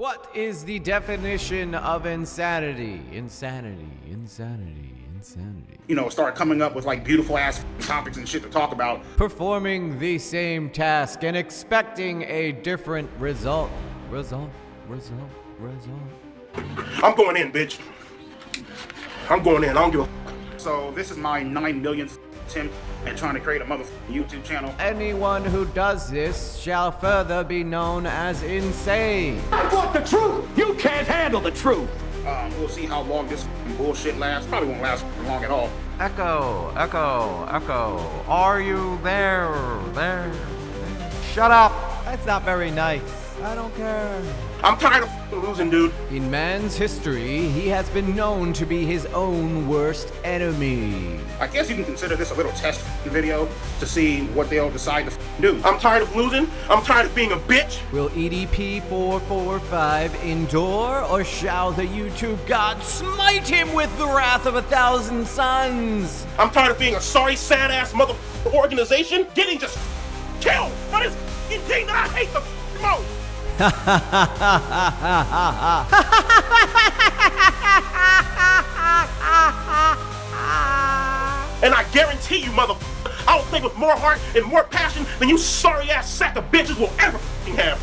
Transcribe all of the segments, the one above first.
What is the definition of insanity? Insanity. You know, start coming up with like beautiful ass topics and shit to talk about. Performing the same task and expecting a different result. Result. I'm going in, bitch. I'm going in. I don't give a. So this is my 9 millionth attempt at trying to create a motherfucking YouTube channel. Anyone who does this shall further be known as insane. I want the truth. You can't handle the truth. We'll see how long this bullshit lasts. Probably won't last long at all. Echo. Are you there? Shut up. That's not very nice. I don't care. I'm tired of losing, dude. In man's history, he has been known to be his own worst enemy. I guess you can consider this a little test video to see what they'll decide to do. I'm tired of losing. I'm tired of being a bitch. Will EDP445 endure, or shall the YouTube god smite him with the wrath of 1,000 suns? I'm tired of being a sorry, sad-ass motherfucking organization getting just killed by this thing that I hate the most. And I guarantee you, motherfucker, I will think with more heart and more passion than you sorry-ass sack of bitches will ever fucking have.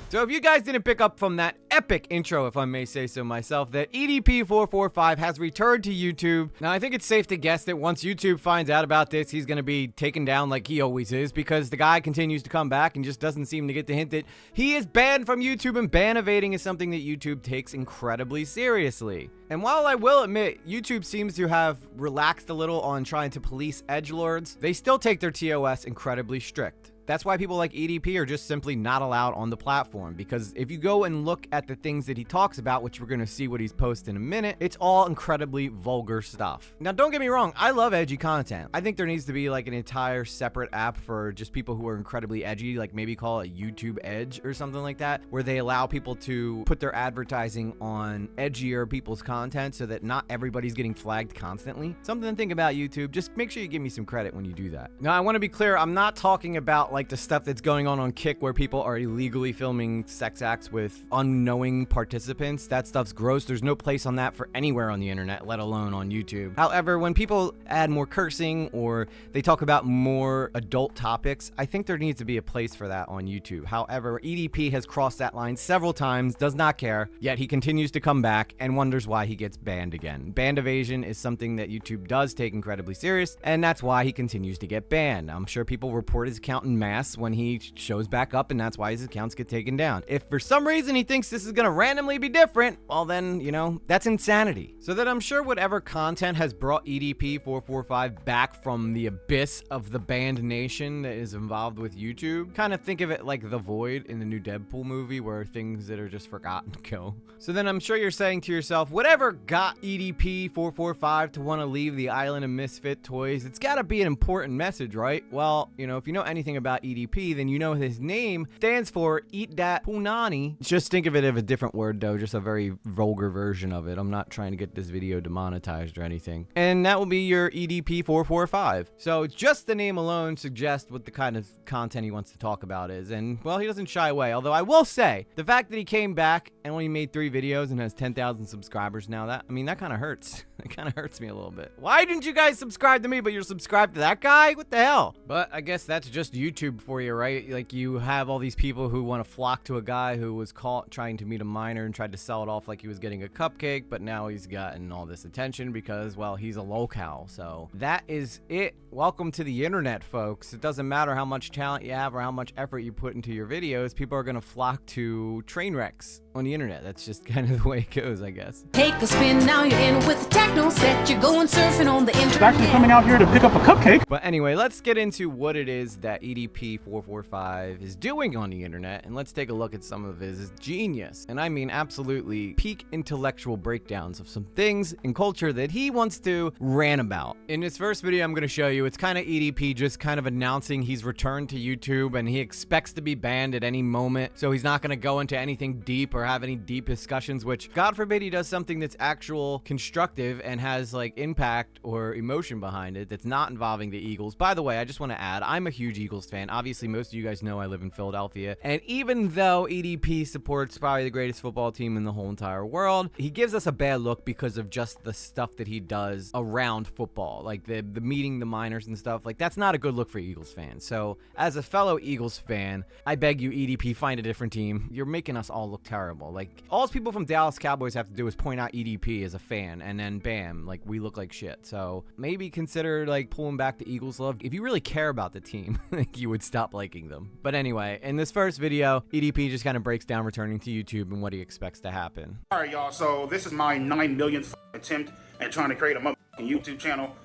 So if you guys didn't pick up from that epic intro, if I may say so myself, that EDP445 has returned to YouTube. Now, I think it's safe to guess that once YouTube finds out about this, he's going to be taken down like he always is, because the guy continues to come back and just doesn't seem to get the hint that he is banned from YouTube, and ban evading is something that YouTube takes incredibly seriously. And while I will admit, YouTube seems to have relaxed a little on trying to police edgelords, they still take their TOS incredibly strict. That's why people like EDP are just simply not allowed on the platform, because if you go and look at the things that he talks about, which we're going to see what he's posting in a minute, it's all incredibly vulgar stuff. Now, don't get me wrong, I love edgy content. I think there needs to be like an entire separate app for just people who are incredibly edgy, like maybe call it YouTube Edge or something like that, where they allow people to put their advertising on edgier people's content so that not everybody's getting flagged constantly. Something to think about, YouTube. Just make sure you give me some credit when you do that. Now, I want to be clear, I'm not talking about like the stuff that's going on Kick where people are illegally filming sex acts with unknowing participants. That stuff's gross. There's no place on that for anywhere on the internet, let alone on YouTube. However, when people add more cursing or they talk about more adult topics, I think there needs to be a place for that on YouTube. However, EDP has crossed that line several times, does not care, yet he continues to come back and wonders why he gets banned again. Band evasion is something that YouTube does take incredibly serious, and that's why he continues to get banned. I'm sure people report his account in mass when he shows back up, and that's why his accounts get taken down. If for some reason he thinks this is gonna randomly be different, well then, you know, that's insanity. So that I'm sure whatever content has brought EDP445 back from the abyss of the banned nation that is involved with YouTube, kind of think of it like The Void in the new Deadpool movie, where things that are just forgotten go. So then I'm sure you're saying to yourself, whatever got EDP445 to want to leave the island of misfit toys, it's gotta be an important message, right? Well, you know, if you know anything about EDP, then you know his name stands for Eat Dat Punani. Just think of it as a different word though, just a very vulgar version of it. I'm not trying to get this video demonetized or anything. And that will be your EDP445. So just the name alone suggests what the kind of content he wants to talk about is. And well, he doesn't shy away. Although I will say, the fact that he came back and only made 3 videos and has 10,000 subscribers now, that kind of hurts. It kind of hurts me a little bit. Why didn't you guys subscribe to me, but you're subscribed to that guy? What the hell? But I guess that's just YouTube for you, right? Like, you have all these people who want to flock to a guy who was caught trying to meet a minor and tried to sell it off like he was getting a cupcake, but now he's gotten all this attention because, well, he's a locale. So that is it. Welcome to the internet, folks. It doesn't matter how much talent you have or how much effort you put into your videos, people are going to flock to train wrecks on the internet. That's just kind of the way it goes, I guess. Take a spin, now you're in with the techno set. You're going surfing on the internet. Actually coming out here to pick up a cupcake. But anyway, let's get into what it is that EDP445 is doing on the internet, and let's take a look at some of his genius, and I mean absolutely peak intellectual breakdowns of some things in culture that he wants to rant about. In this first video I'm going to show you, it's kind of EDP just kind of announcing he's returned to YouTube and he expects to be banned at any moment, so he's not going to go into anything deep or have any deep discussions, which God forbid he does something that's actual constructive narrative and has like impact or emotion behind it that's not involving the Eagles. By the way, I just want to add, I'm a huge Eagles fan. Obviously, most of you guys know I live in Philadelphia. And even though EDP supports probably the greatest football team in the whole entire world, he gives us a bad look because of just the stuff that he does around football, like the meeting the minors and stuff. Like, that's not a good look for Eagles fans. So as a fellow Eagles fan, I beg you, EDP, find a different team. You're making us all look terrible. Like, all people from Dallas Cowboys have to do is point out EDP as a fan, and then bam, like, we look like shit. So maybe consider like pulling back the Eagles love. If you really care about the team, you would stop liking them. But anyway, in this first video, EDP just kind of breaks down returning to YouTube and what he expects to happen. All right, y'all. So this is my 9 millionth attempt at trying to create a motherfucking YouTube channel.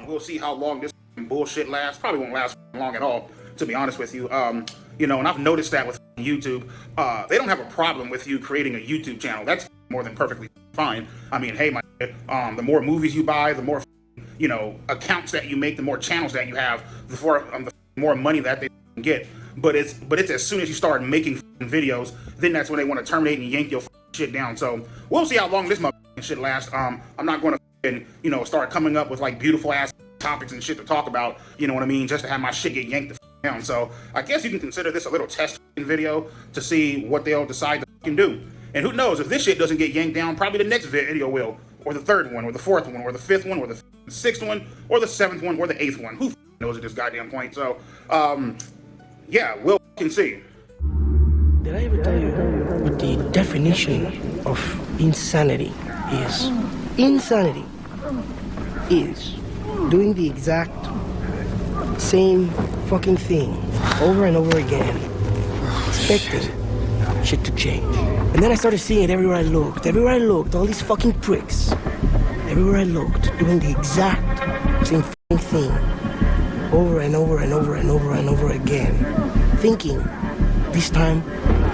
We'll see how long this bullshit lasts. Probably won't last long at all, to be honest with you. You know, and I've noticed that with YouTube, they don't have a problem with you creating a YouTube channel. That's more than perfectly fine. I mean, hey, the more movies you buy, the more, you know, accounts that you make, the more channels that you have, the more money that they get. But it's as soon as you start making videos, then that's when they want to terminate and yank your shit down. So we'll see how long this shit lasts. I'm not going to, you know, start coming up with like beautiful ass topics and shit to talk about. You know what I mean? Just to have my shit get yanked the down. So I guess you can consider this a little test video to see what they'll decide to do. And who knows, if this shit doesn't get yanked down, probably the next video will, or the third one, or the fourth one, or the fifth one, or the sixth one, or the seventh one, or the eighth one. Who knows at this goddamn point? So, yeah, we'll see. Did I ever tell you what the definition of insanity is? Insanity is doing the exact same fucking thing over and over again, expecting shit to change. And then I started seeing it everywhere I looked, all these fucking pricks, everywhere I looked, doing the exact same fucking thing over and over and over and over and over again, thinking this time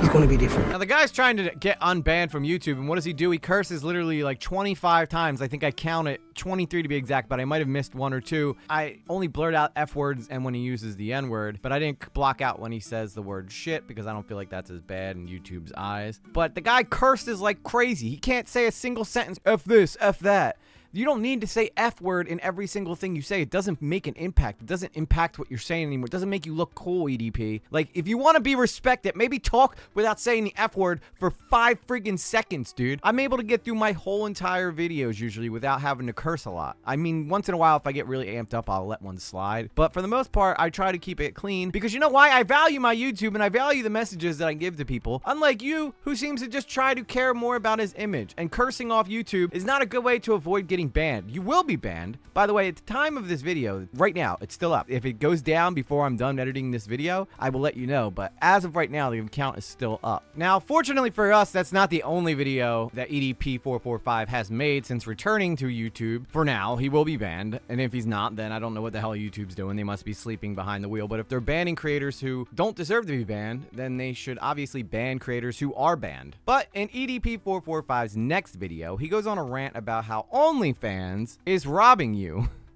is going to be different. Now, the guy's trying to get unbanned from YouTube, and what does he do? He curses literally like 25 times. I think I counted 23 to be exact, but I might have missed one or two. I only blurt out F words and when he uses the N word, but I didn't block out when he says the word shit because I don't feel like that's as bad in YouTube's eyes. But the guy curses like crazy. He can't say a single sentence, F this, F that. You don't need to say F word in every single thing you say. It doesn't make an impact. It doesn't impact what you're saying anymore. It doesn't make you look cool, EDP. Like, if you want to be respected, maybe talk without saying the F word for 5 friggin' seconds, dude. I'm able to get through my whole entire videos usually without having to curse a lot. I mean, once in a while, if I get really amped up, I'll let one slide. But for the most part, I try to keep it clean because you know why? I value my YouTube and I value the messages that I give to people. Unlike you, who seems to just try to care more about his image. And cursing off YouTube is not a good way to avoid getting banned. You will be banned. By the way, at the time of this video, right now, it's still up. If it goes down before I'm done editing this video, I will let you know. But as of right now, the account is still up. Now, fortunately for us, that's not the only video that EDP445 has made since returning to YouTube. For now, he will be banned. And if he's not, then I don't know what the hell YouTube's doing. They must be sleeping behind the wheel. But if they're banning creators who don't deserve to be banned, then they should obviously ban creators who are banned. But in EDP445's next video, he goes on a rant about how OnlyFans is robbing you.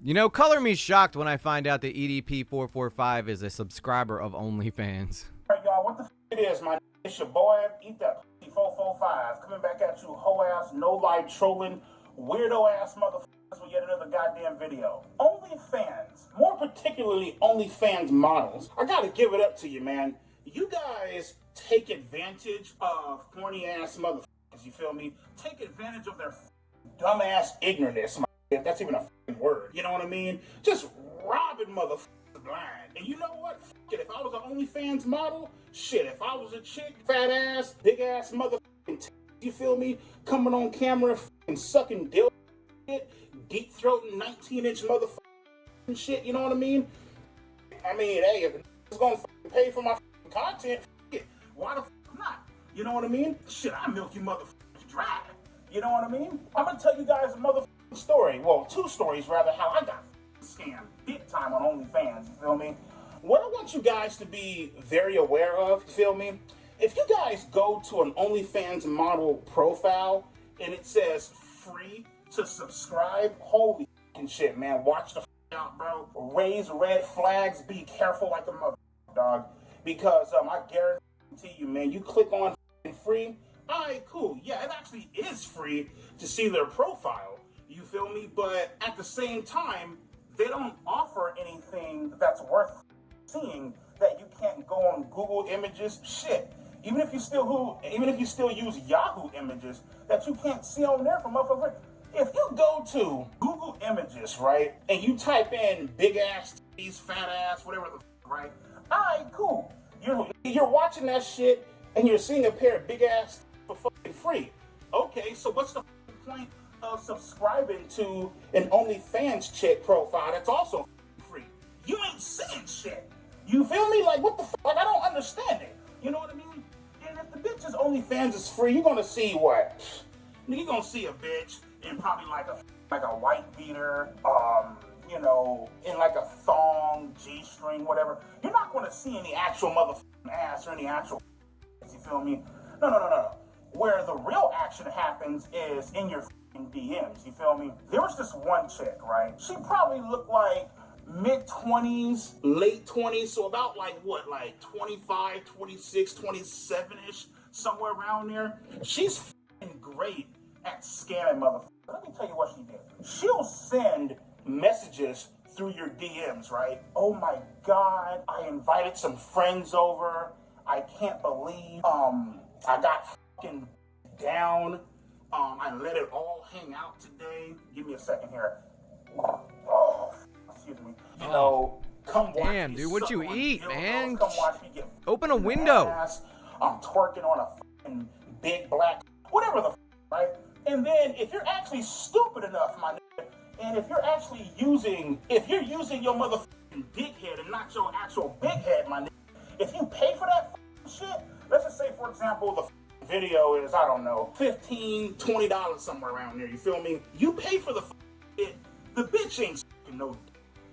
You know, color me shocked when I find out that EDP445 is a subscriber of OnlyFans. All right, y'all, what the f it is, man? It's your boy, Eat That 445, coming back at you, hoe-ass, no-life trolling, weirdo-ass motherfuckers with yet another goddamn video. OnlyFans, more particularly OnlyFans models. I gotta give it up to you, man. You guys take advantage of horny-ass motherfuckers, you feel me? Take advantage of their dumbass ignorance, if that's even a f***ing word. You know what I mean? Just robbing motherfuckers blind. And you know what? F it. If I was an OnlyFans model, shit, if I was a chick, fat ass, big ass motherfucking you feel me? Coming on camera, f***ing sucking dill shit, deep throating 19-inch motherfucking shit, you know what I mean? I mean, hey, if it's gonna pay for my content, it, why the f not? You know what I mean? Shit, I milk you motherfuckers dry. You know what I mean? I'm gonna tell you guys a motherfucking story. Well, 2 stories rather, how I got scammed big time on OnlyFans, you feel me? What I want you guys to be very aware of, you feel me? If you guys go to an OnlyFans model profile and it says free to subscribe, holy fucking shit, man. Watch the f out, bro. Raise red flags, be careful like a mother dog. Because I guarantee you, man, you click on free, alright, cool. Yeah, it actually is free to see their profile. You feel feel me? But at the same time, they don't offer anything that's worth seeing that you can't go on Google Images. Shit. Even if you still use Yahoo Images that you can't see on there from motherfuckers. If you go to Google Images, right, and you type in big ass titties, fat ass, whatever the right, alright, cool. You're watching that shit and you're seeing a pair of big ass for fucking free. Okay, so what's the point of subscribing to an OnlyFans chick profile that's also free? You ain't seeing shit. You feel me? Like, what the fuck? Like, I don't understand it. You know what I mean? And if the bitch's OnlyFans is free, you're gonna see what? You're gonna see a bitch in probably like a white beater, you know, in like a thong, G-string, whatever. You're not gonna see any actual motherfucking ass or any actual, you feel me? No. Where the real action happens is in your DMs, you feel me? There was this one chick, right? She probably looked like mid-20s, late 20s, so about like what, like 25, 26, 27-ish, somewhere around there. She's f***ing great at scamming motherfuckers. Let me tell you what she did. She'll send messages through your DMs, right? Oh my God, I invited some friends over. I can't believe, I got f***ing down. I let it all hang out today. Give me a second here. Oh, excuse me. You know, come watch Damn, me dude, what you suck on eat, dildos. man? Come watch me get Open a window. ass. I'm twerking on a fucking big black, whatever the right? And then if you're actually stupid enough, my nigga, and if you're using your motherfucking dick head and not your actual big head, my nigga, if you pay for that shit, let's just say, for example, the video is, I don't know, $15, $20 somewhere around there, you feel me? You pay for the shit, the bitch ain't no,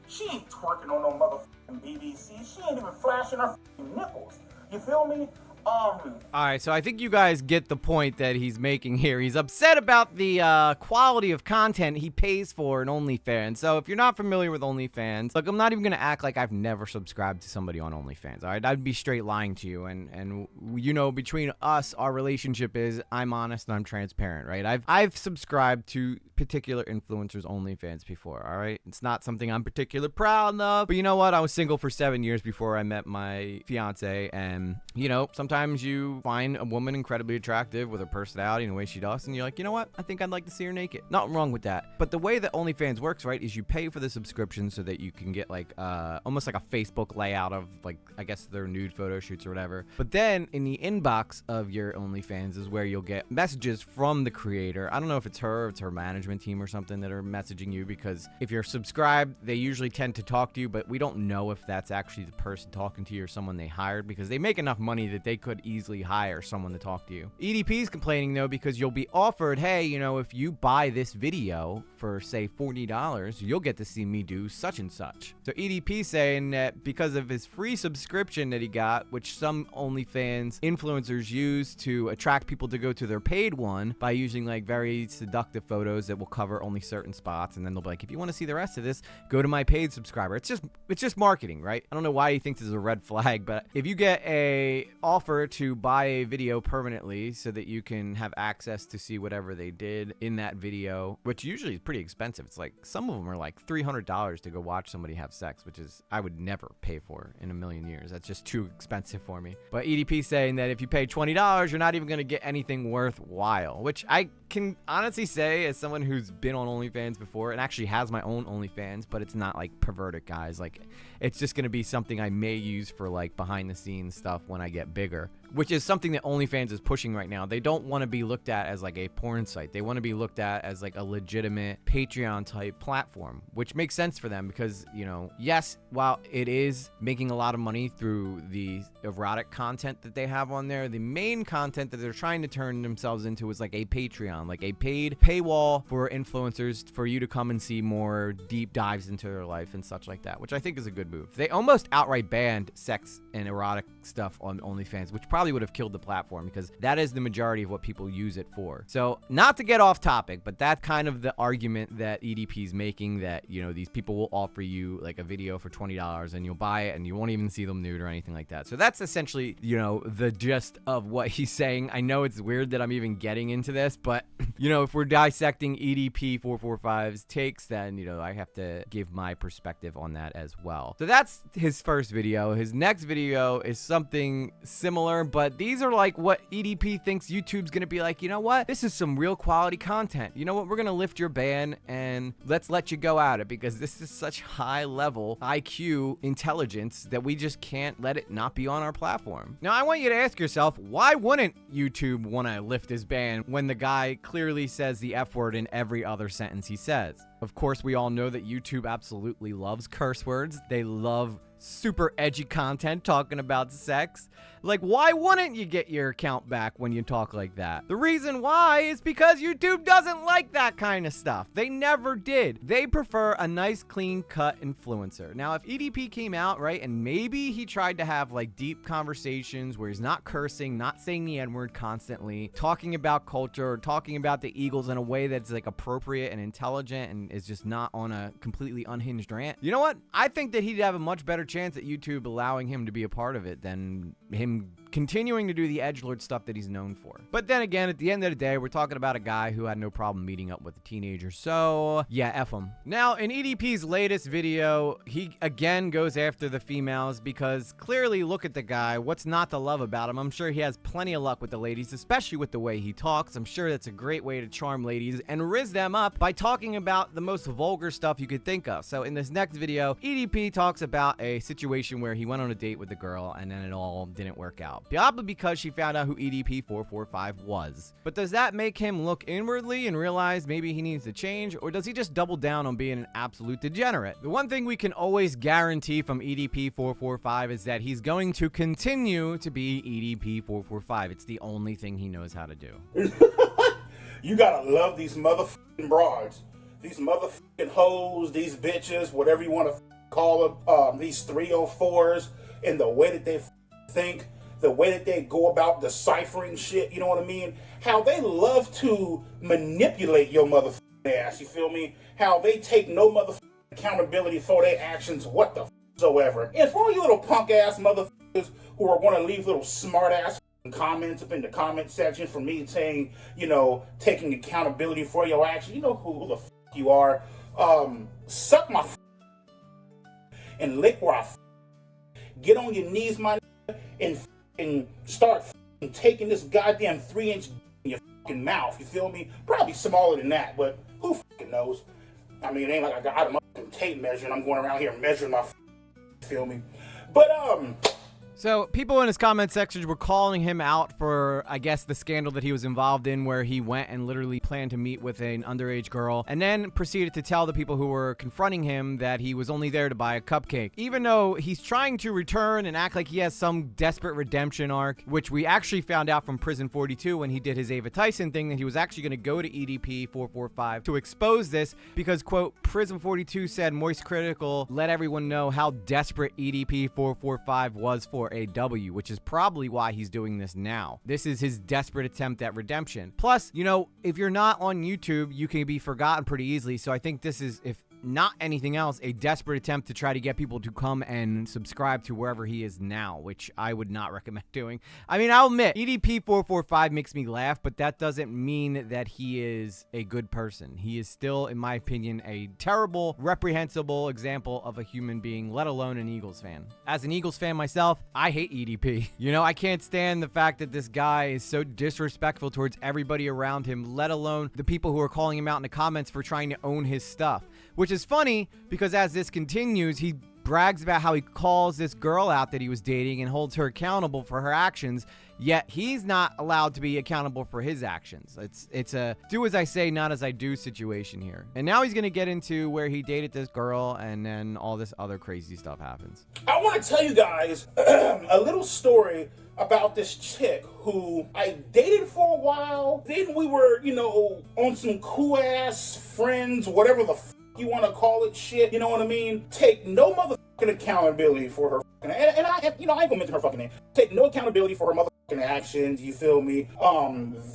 she ain't twerking on no motherfucking BBC, she ain't even flashing her nipples, you feel me? All right, so I think you guys get the point that he's making here. He's upset about the quality of content he pays for in OnlyFans. So if you're not familiar with OnlyFans, look, I'm not even going to act like I've never subscribed to somebody on OnlyFans, all right? I'd be straight lying to you. And you know, between us, our relationship is I'm honest and I'm transparent, right? I've subscribed to particular influencers' OnlyFans before, all right? It's not something I'm particularly proud of, but you know what? I was single for 7 years before I met my fiance, and, you know, sometimes you find a woman incredibly attractive with her personality and the way she does, and you're like, you know what? I think I'd like to see her naked. Nothing wrong with that. But the way that OnlyFans works, right, is you pay for the subscription so that you can get like almost like a Facebook layout of like, I guess their nude photo shoots or whatever. But then in the inbox of your OnlyFans is where you'll get messages from the creator. I don't know if it's her or it's her management team or something that are messaging you, because if you're subscribed, they usually tend to talk to you, but we don't know if that's actually the person talking to you or someone they hired, because they make enough money that they could easily hire someone to talk to you. EDP is complaining though because you'll be offered, hey, you know, if you buy this video for say $40, you'll get to see me do such and such. So EDP saying that because of his free subscription that he got, which some OnlyFans influencers use to attract people to go to their paid one by using like very seductive photos that will cover only certain spots, and then they'll be like, if you want to see the rest of this, go to my paid subscriber. It's just marketing, right? I don't know why he thinks it's a red flag, but if you get a offer to buy a video permanently so that you can have access to see whatever they did in that video, which usually is pretty expensive. It's like some of them are like $300 to go watch somebody have sex, which is I would never pay for in a million years. That's just too expensive for me. But EDP saying that if you pay $20, you're not even going to get anything worthwhile, which I can honestly say as someone who's been on OnlyFans before and actually has my own OnlyFans, but it's not like perverted, guys. Like, it's just going to be something I may use for like behind the scenes stuff when I get bigger, which is something that OnlyFans is pushing right now. They don't want to be looked at as like a porn site. They want to be looked at as like a legitimate Patreon type platform, which makes sense for them because, you know, yes, while it is making a lot of money through the erotic content that they have on there, the main content that they're trying to turn themselves into is like a Patreon, like a paid paywall for influencers for you to come and see more deep dives into their life and such like that, which I think is a good move. They almost outright banned sex and erotic stuff on OnlyFans, which probably probably would have killed the platform because that is the majority of what people use it for. So not to get off topic, but that's kind of the argument that EDP is making, that, you know, these people will offer you like a video for $20 and you'll buy it and you won't even see them nude or anything like that. So that's essentially, you know, the gist of what he's saying. I know it's weird that I'm even getting into this, but you know, if we're dissecting EDP445's takes, then, you know, I have to give my perspective on that as well. So that's his first video. His next video is something similar, but these are like what EDP thinks YouTube's gonna be like, you know what? This is some real quality content. You know what? We're gonna lift your ban and let's let you go at it because this is such high level IQ intelligence that we just can't let it not be on our platform. Now, I want you to ask yourself, why wouldn't YouTube want to lift his ban when the guy clearly says the F word in every other sentence he says? Of course, we all know that YouTube absolutely loves curse words. They love super edgy content talking about sex. Like, why wouldn't you get your account back when you talk like that? The reason why is because YouTube doesn't like that kind of stuff. They never did. They prefer a nice, clean-cut influencer. Now, if EDP came out, right, and maybe he tried to have, like, deep conversations where he's not cursing, not saying the N-word constantly, talking about culture, talking about the Eagles in a way that's, like, appropriate and intelligent and is just not on a completely unhinged rant, you know what? I think that he'd have a much better chance at YouTube allowing him to be a part of it than him continuing to do the edgelord stuff that he's known for. But then again, at the end of the day, we're talking about a guy who had no problem meeting up with a teenager, so yeah, F him. Now, in EDP's latest video, he again goes after the females because clearly, look at the guy. What's not to love about him? I'm sure he has plenty of luck with the ladies, especially with the way he talks. I'm sure that's a great way to charm ladies and rizz them up by talking about the most vulgar stuff you could think of. So in this next video, EDP talks about a situation where he went on a date with the girl and then it all didn't work out. Probably because she found out who EDP445 was. But does that make him look inwardly and realize maybe he needs to change, or does he just double down on being an absolute degenerate? The one thing we can always guarantee from EDP445 is that he's going to continue to be EDP445. It's the only thing he knows how to do. You gotta love these motherfucking broads, these motherfucking hoes, these bitches, whatever you want to call them, these 304s, and the way that they think, the way that they go about deciphering shit, you know what I mean? How they love to manipulate your motherfucking ass, you feel me? How they take no motherfucking accountability for their actions whatsoever. And for all you little punk ass motherfuckers who are going to leave little smart ass comments up in the comment section for me saying, you know, taking accountability for your actions, you know who the fuck you are. Suck my and lick where I get on your knees, my and start taking this goddamn 3-inch in your fucking mouth, you feel me? Probably smaller than that, but who fucking knows? I mean, it ain't like I got a fucking tape measure and I'm going around here measuring my you feel me? But So people in his comment section were calling him out for, I guess, the scandal that he was involved in where he went and literally planned to meet with an underage girl and then proceeded to tell the people who were confronting him that he was only there to buy a cupcake. Even though he's trying to return and act like he has some desperate redemption arc, which we actually found out from Prison 42 when he did his Ava Tyson thing, that he was actually going to go to EDP445 to expose this because, quote, Prison 42 said Moist Critical let everyone know how desperate EDP445 was for AW, which is probably why he's doing this now. This is his desperate attempt at redemption. Plus, you know, if you're not on YouTube, you can be forgotten pretty easily. So I think this is, if not anything else, a desperate attempt to try to get people to come and subscribe to wherever he is now, which I would not recommend doing. I mean, I'll admit, EDP445 makes me laugh, but that doesn't mean that he is a good person. He is still, in my opinion, a terrible, reprehensible example of a human being, let alone an Eagles fan. As an Eagles fan myself, I hate EDP. You know, I can't stand the fact that this guy is so disrespectful towards everybody around him, let alone the people who are calling him out in the comments for trying to own his stuff. Which is funny because as this continues, he brags about how he calls this girl out that he was dating and holds her accountable for her actions, yet he's not allowed to be accountable for his actions. It's a do as I say, not as I do situation here. And now he's going to get into where he dated this girl and then all this other crazy stuff happens. I want to tell you guys a little story about this chick who I dated for a while. Then we were, you know, on some cool ass friends, whatever the you want to call it shit, you know what I mean? Take no motherfucking accountability for her, and I, you know, I ain't gonna mention her fucking name. Take no accountability for her motherfucking actions, you feel me?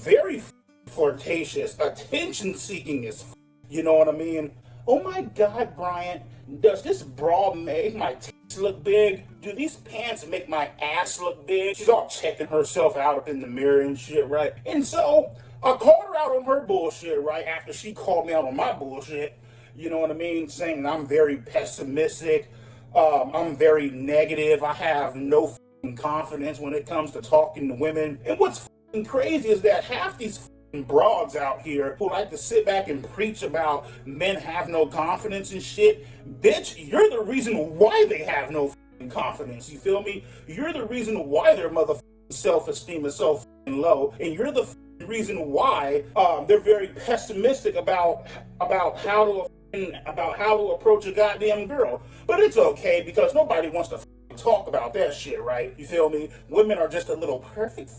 Very flirtatious, attention seeking as you know what I mean? Oh my God, Brian, does this bra make my tits look big? Do these pants make my ass look big? She's all checking herself out up in the mirror and shit, right? And so I called her out on her bullshit, right? After she called me out on my bullshit, you know what I mean? Saying I'm very pessimistic, I'm very negative, I have no confidence when it comes to talking to women. And what's crazy is that half these broads out here who like to sit back and preach about men have no confidence and shit, bitch, you're the reason why they have no confidence, you feel me? You're the reason why their motherfucking self-esteem is so low, and you're the reason why they're very pessimistic about how to approach a goddamn girl. But it's okay, because nobody wants to talk about that shit, right? You feel me? Women are just a little perfect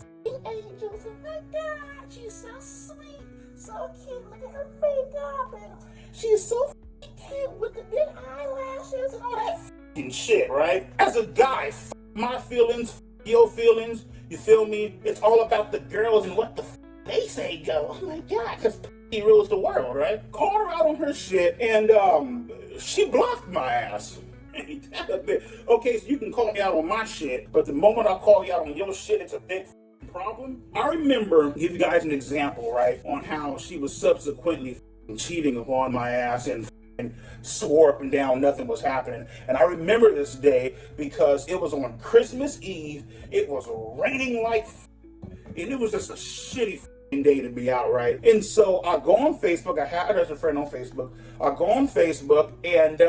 angels. Oh my God, she's so sweet, so cute. Look at her makeup, and she's so cute with the big eyelashes and all that shit, right? As a guy, my feelings, your feelings, you feel me? It's all about the girls and what the they say go. Oh my God, because he rules the world, right? Called her out on her shit, and she blocked my ass. Okay, so you can call me out on my shit, but the moment I call you out on your shit, it's a big problem. I remember, give you guys an example, right, on how she was subsequently cheating upon my ass and swore up and down nothing was happening. And I remember this day because it was on Christmas Eve. It was raining like and it was just a shitty day to be out, right? And so I go on Facebook. I had her as a friend on Facebook. I go on Facebook, and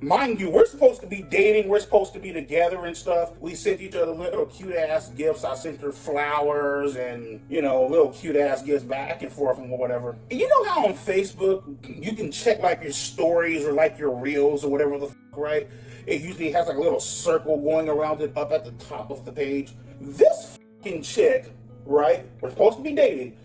mind you, we're supposed to be dating. We're supposed to be together and stuff. We sent each other little cute ass gifts. I sent her flowers and, you know, little cute ass gifts back and forth and whatever. And you know how on Facebook you can check like your stories or like your reels or whatever the fuck, right? It usually has like a little circle going around it up at the top of the page. This fucking chick, right? We're supposed to be dating.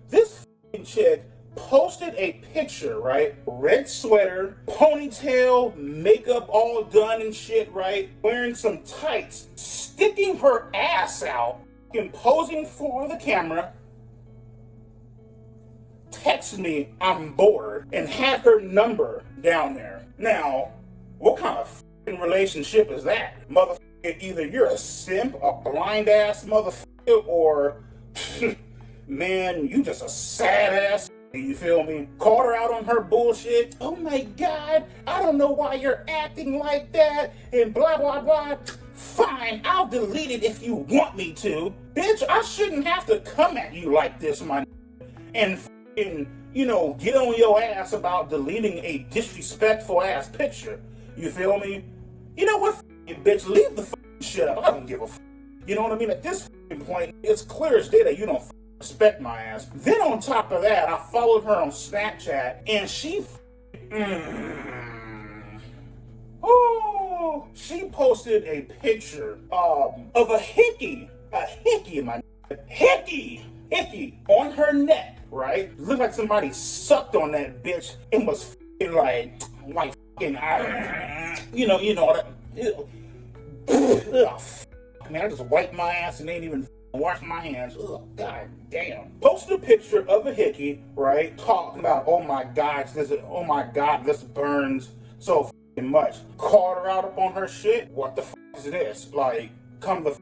This chick posted a picture, right? Red sweater, ponytail, makeup all done and shit, right? Wearing some tights, sticking her ass out, and posing for the camera. Text me, I'm bored, and had her number down there. Now, what kind of relationship is that? Motherfucker, either you're a simp, a blind ass motherfucker, or man, you just a sad ass, you feel me? Called her out on her bullshit. Oh my God, I don't know why you're acting like that, and blah, blah, blah. Fine, I'll delete it if you want me to. Bitch, I shouldn't have to come at you like this, my and you know, get on your ass about deleting a disrespectful ass picture. You feel me? You know what, bitch, leave the shit up. I don't give a you know what I mean? At this point, it's clear as day that you don't respect my ass. Then on top of that, I followed her on Snapchat, and she she posted a picture of a hickey on her neck, right? Looked like somebody sucked on that bitch and was like you know that. Man, I just wiped my ass and ain't even wash my hands. Ugh, God damn. Posted a picture of a hickey, right? Talking about, oh my God, this burns so much. Called her out up on her shit. What the is this? Like, come the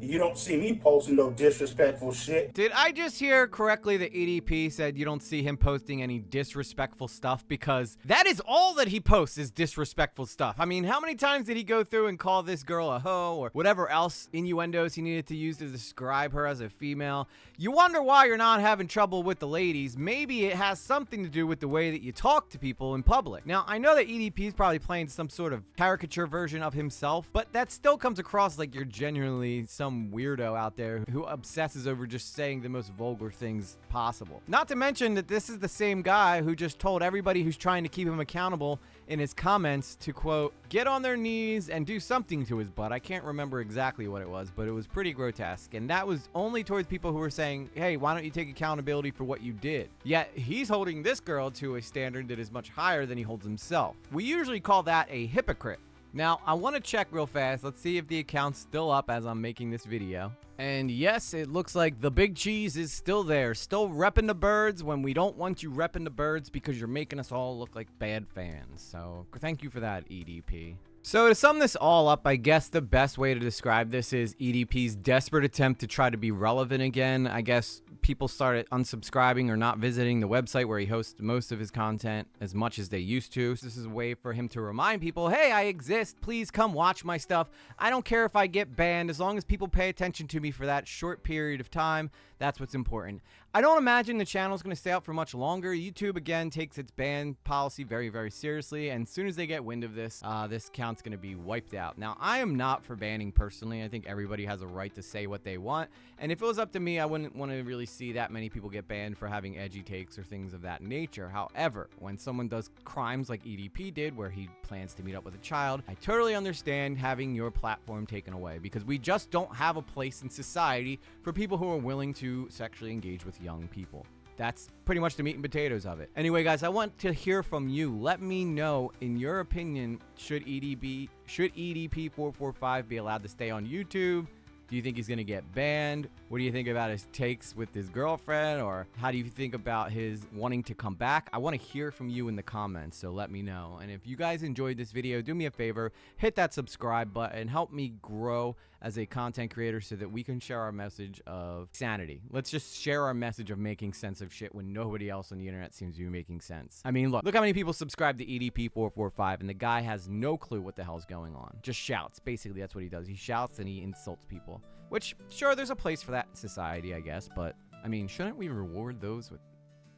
you don't see me posting no disrespectful shit. Did I just hear correctly that EDP said you don't see him posting any disrespectful stuff? Because that is all that he posts is disrespectful stuff. I mean, how many times did he go through and call this girl a hoe or whatever else innuendos he needed to use to describe her as a female? You wonder why you're not having trouble with the ladies. Maybe it has something to do with the way that you talk to people in public. Now, I know that EDP is probably playing some sort of caricature version of himself, but that still comes across like you're genuinely some weirdo out there who obsesses over just saying the most vulgar things possible. Not to mention that this is the same guy who just told everybody who's trying to keep him accountable in his comments to, quote, get on their knees and do something to his butt. I can't remember exactly what it was, but it was pretty grotesque. And that was only towards people who were saying, hey, why don't you take accountability for what you did? Yet he's holding this girl to a standard that is much higher than he holds himself. We usually call that a hypocrite. Now, I want to check real fast. Let's see if the account's still up as I'm making this video. And yes, it looks like the big cheese is still there. Still repping the birds when we don't want you repping the birds because you're making us all look like bad fans. So thank you for that, EDP. So to sum this all up, I guess the best way to describe this is EDP's desperate attempt to try to be relevant again. I guess people started unsubscribing or not visiting the website where he hosts most of his content as much as they used to. So this is a way for him to remind people, hey, I exist. Please come watch my stuff. I don't care if I get banned. As long as people pay attention to me for that short period of time, that's what's important. I don't imagine the channel is going to stay out for much longer. YouTube, again, takes its ban policy very, very seriously. And as soon as they get wind of this, this account's going to be wiped out. Now, I am not for banning personally. I think everybody has a right to say what they want. And if it was up to me, I wouldn't want to really see that many people get banned for having edgy takes or things of that nature. However, when someone does crimes like EDP did, where he plans to meet up with a child, I totally understand having your platform taken away because we just don't have a place in society for people who are willing to sexually engage with young people. That's pretty much the meat and potatoes of it. Anyway, guys, I want to hear from you. Let me know, in your opinion, should EDP445 be allowed to stay on YouTube? Do you think he's going to get banned? What do you think about his takes with his girlfriend? Or how do you think about his wanting to come back? I want to hear from you in the comments, so let me know. And if you guys enjoyed this video, do me a favor, hit that subscribe button. Help me grow as a content creator so that we can share our message of sanity. Let's just share our message of making sense of shit when nobody else on the internet seems to be making sense. I mean, look how many people subscribe to EDP445 and the guy has no clue what the hell's going on. Just shouts. Basically, that's what he does. He shouts and he insults people. Which, sure, there's a place for that in society, I guess, but, I mean, shouldn't we reward those with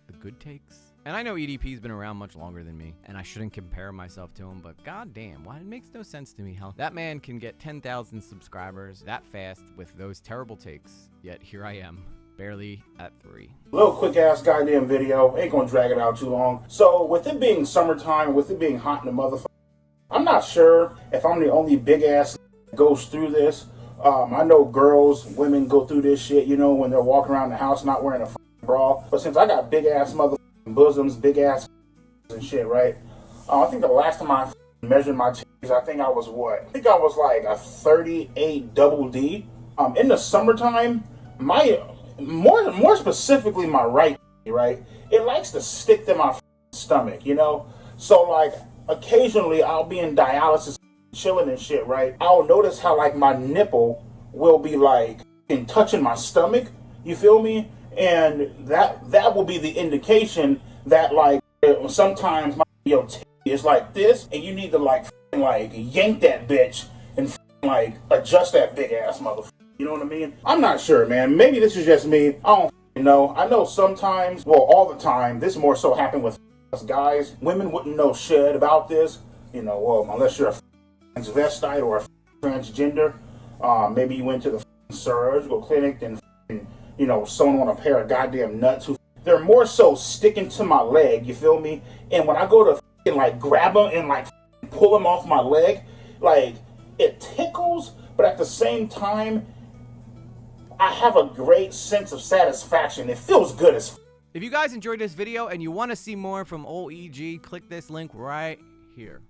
the good takes? And I know EDP's been around much longer than me, and I shouldn't compare myself to him, but goddamn, why? It makes no sense to me how that man can get 10,000 subscribers that fast with those terrible takes, yet here I am, barely at 3. Little quick ass goddamn video, ain't gonna drag it out too long. So, with it being summertime, with it being hot in the motherfucker, I'm not sure if I'm the only big ass that goes through this. I know girls, women go through this shit, you know, when they're walking around the house not wearing a bra. But since I got big ass motherfucking bosoms, big ass and shit, right? I think the last time I measured my titties, I think I was what? I think I was like a 38 double D. In the summertime, my more specifically my right, it likes to stick to my stomach, you know. So like occasionally I'll be in dialysis, chilling and shit, right? I'll notice how like my nipple will be like touching my stomach, you feel me? And that will be the indication that like sometimes my titty is like this and you need to like yank that bitch and like adjust that big ass motherfucker, you know what I mean? I'm not sure, man. Maybe this is just me. I don't know. I know sometimes, well, all the time, this more so happened with us guys. Women wouldn't know shit about this, you know, well, unless you're a transvestite or a transgender. Maybe you went to the surgical clinic and, you know, sewn on a pair of goddamn nuts. They're more so sticking to my leg, you feel me? And when I go to like grab them and like pull them off my leg, like it tickles, but at the same time, I have a great sense of satisfaction. It feels good as If you guys enjoyed this video and you want to see more from old EG, click this link right here.